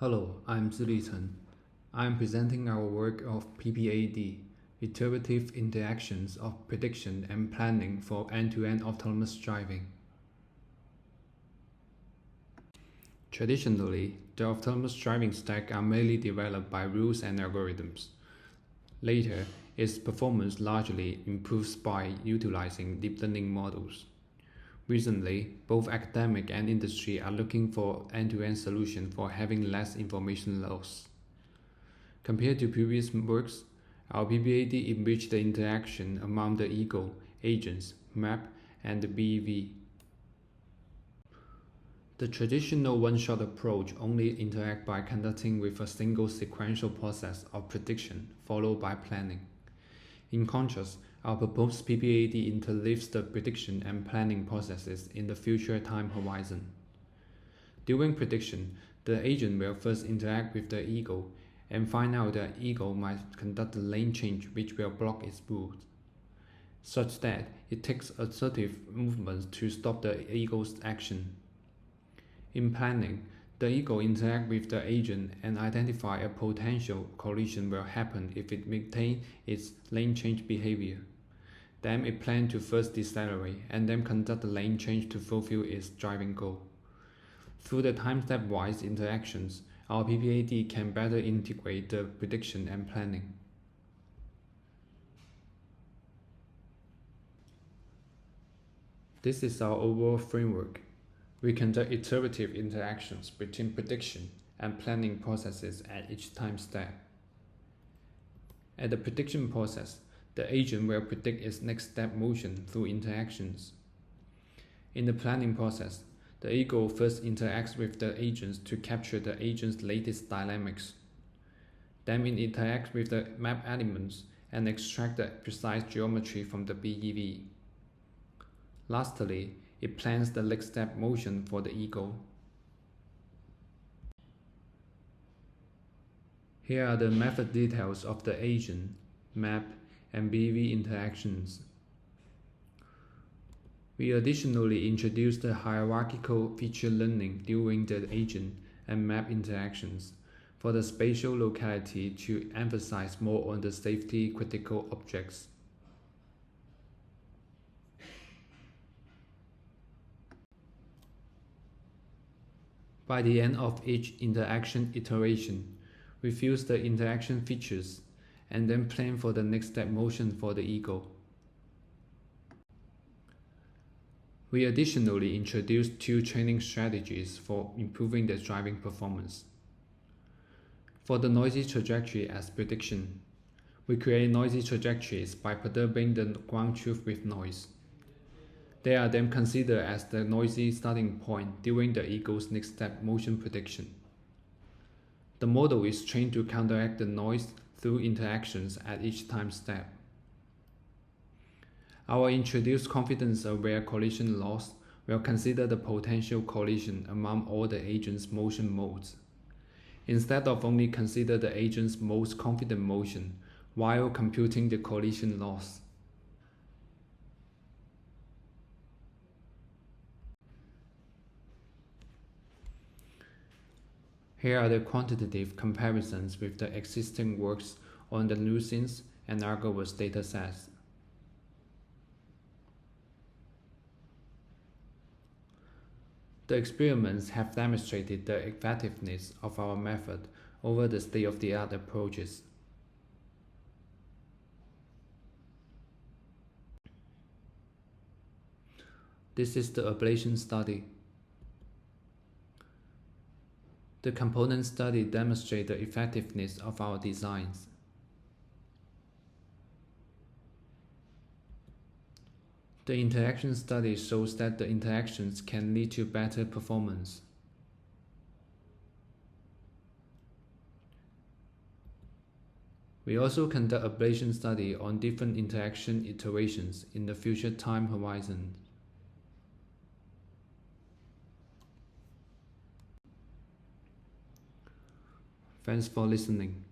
Hello, I'm Zili Chen. I'm presenting our work of PPAD, Iterative Interactions of Prediction and Planning for End-to-End Autonomous Driving. Traditionally, the autonomous driving stack are mainly developed by rules and algorithms. Later, its performance largely improves by utilizing deep learning models. Recently, both academic and industry are looking for end-to-end solutions for having less information loss. Compared to previous works, our PPAD enriched the interaction among the ego, agents, map, and the BEV. The traditional one-shot approach only interacts by conducting with a single sequential process of prediction followed by planning. In contrast, our proposed PPAD interleaves the prediction and planning processes in the future time horizon. During prediction, the agent will first interact with the ego and find out that ego might conduct a lane change which will block its route, such that it takes assertive movements to stop the ego's action. In planning, the ego interacts with the agent and identify a potential collision will happen if it maintains its lane change behavior. Then it plans to first decelerate and then conduct the lane change to fulfill its driving goal. Through the time-step-wise interactions, our PPAD can better integrate the prediction and planning. This is our overall framework. We conduct iterative interactions between prediction and planning processes at each time step. At the prediction process, the agent will predict its next step motion through interactions. In the planning process, the ego first interacts with the agents to capture the agent's latest dynamics. Then it interacts with the map elements and extracts the precise geometry from the BEV. Lastly, it plans the next step motion for the ego. Here are the method details of the agent, map, and BEV interactions. We additionally introduced the hierarchical feature learning during the agent and map interactions for the spatial locality to emphasize more on the safety critical objects. By the end of each interaction iteration, we fuse the interaction features and then plan for the next step motion for the ego. We additionally introduced two training strategies for improving the driving performance. For the noisy trajectory as prediction, we create noisy trajectories by perturbing the ground truth with noise. They are then considered as the noisy starting point during the ego's next step motion prediction. The model is trained to counteract the noise through interactions at each time step. Our introduced confidence-aware collision loss will consider the potential collision among all the agent's motion modes, instead of only consider the agent's most confident motion while computing the collision loss. Here are the quantitative comparisons with the existing works on the Lucene and Argovas datasets. The experiments have demonstrated the effectiveness of our method over the state-of-the-art approaches. This is the ablation study. The component study demonstrates the effectiveness of our designs. The interaction study shows that the interactions can lead to better performance. We also conduct ablation study on different interaction iterations in the future time horizon. Thanks for listening.